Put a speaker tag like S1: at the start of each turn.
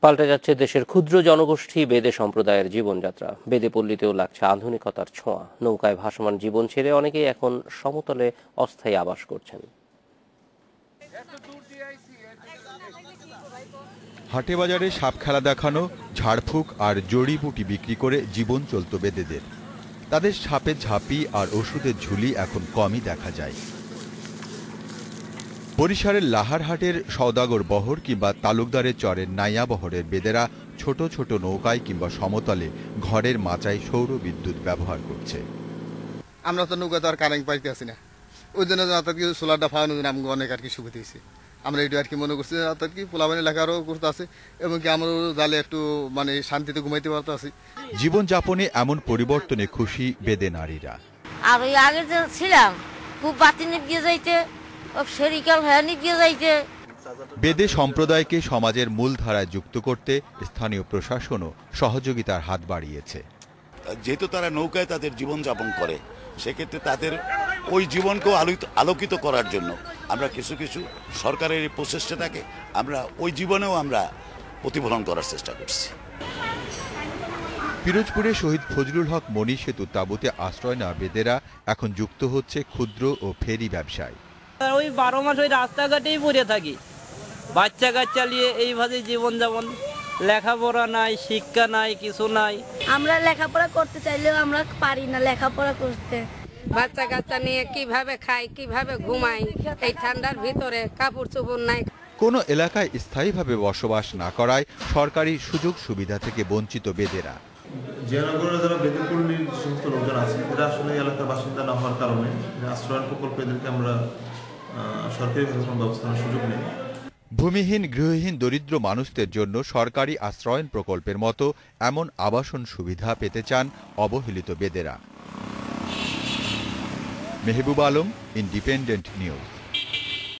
S1: পাল্টে যাচ্ছে দেশের ক্ষুদ্র জনগোষ্ঠী বেদে সম্প্রদায়ের জীবনযাত্রা। বেদে পল্লীতেও লাগছে আধুনিকতার ছোঁয়া। নৌকায় ভাসমান জীবন ছেড়ে অনেকেই এখন সমতলে অস্থায়ী আবাস করছেন।
S2: হাটে বাজারে সাপ খেলা দেখানো, ঝাড়ফুঁক আর জড়িবুটি বিক্রি করে জীবন চলত বেদেদের। তাদের সাপের ঝাঁপি আর ওষুধের ঝুলি এখন কমই দেখা যায়। বরিশালের লাহারহাটের সওদাগর বহর কিংবা তালুকদারের চরের নাইয়া বহরের বেদেরা ছোট ছোট নৌকায় কিংবা সমতলে ঘরের মাচায় সৌর বিদ্যুৎ ব্যবহার করছে।
S3: আমরা তো নৌকা তো আর কারেন্ট পাইতে আসি না, ওই জন্য সোলারটা ফাওয়ানোর জন্য আমাকে অনেক আর কি সুবিধা হয়েছে। আমরা এটা আর কি মনে করছি অর্থাৎ কি পোলাবানি লেখারও করতে আছে এবং কি আমরা জালে একটু মানে শান্তিতে ঘুমাইতে পারতে আছি।
S2: জীবনযাপনে এমন পরিবর্তনে খুশি বেদে নারীরা।
S4: আর ওই আগে যে ছিলাম খুব বাতি নিভিয়ে যাইতে, সেরিকাল হয়ে নিভিয়ে যাইতে।
S2: বেদে সম্প্রদায়কে সমাজের মূল ধারায় যুক্ত করতে স্থানীয় প্রশাসনও সহযোগিতার হাত বাড়িয়েছে।
S5: যেহেতু তারা নৌকায় তাদের জীবনযাপন করে, সেক্ষেত্রে তাদের ওই জীবনকেও আলোকিত করার জন্য আমরা কিছু কিছু সরকারের এই প্রচেষ্টাটাকে আমরা ওই জীবনেও আমরা প্রতিফলন করার চেষ্টা করছি।
S2: পিরোজপুরে শহীদ ফজলুল হক মনি সেতু তাঁবুতে আশ্রয় নেওয়া বেদেরা এখন যুক্ত হচ্ছে ক্ষুদ্র ও ফেরি ব্যবসায়।
S6: ওই 12 মাস ওই রাস্তাঘাটেই পড়ে থাকি, বাচ্চা কাচ্চা নিয়ে এইভাবে জীবনযাপন। লেখাপড়া নাই, শিক্ষা নাই, কিছু নাই।
S4: আমরা লেখাপড়া করতে চাইলেও আমরা পারি না লেখাপড়া করতে।
S7: বাচ্চা কাচ্চা নিয়ে কিভাবে খাই, কিভাবে ঘুমাই এই ঠান্ডার ভিতরে, কাপড় চোপড় নাই।
S2: কোনো এলাকায় স্থায়ীভাবে বসবাস না করায় সরকারি সুযোগ সুবিধা থেকে বঞ্চিত বেদেরা।
S8: জেনাগরের যারা বেদেপল্লীর সমস্ত লোকজন আছে, এরা আসলে এলাকার বাসিন্দা না হওয়ার কারণে আশ্রয়ণ প্রকল্প এদেরকে আমরা সরকারিভাবে কোনো ব্যবস্থার সুযোগ নেই।
S2: ভূমিহীন, গৃহহীন দরিদ্র মানুষদের জন্য সরকারি আশ্রয়ণ প্রকল্পের মতো এমন আবাসন সুবিধা পেতে চান অবহেলিত বেদেরা। Mehboob Alam, independent news.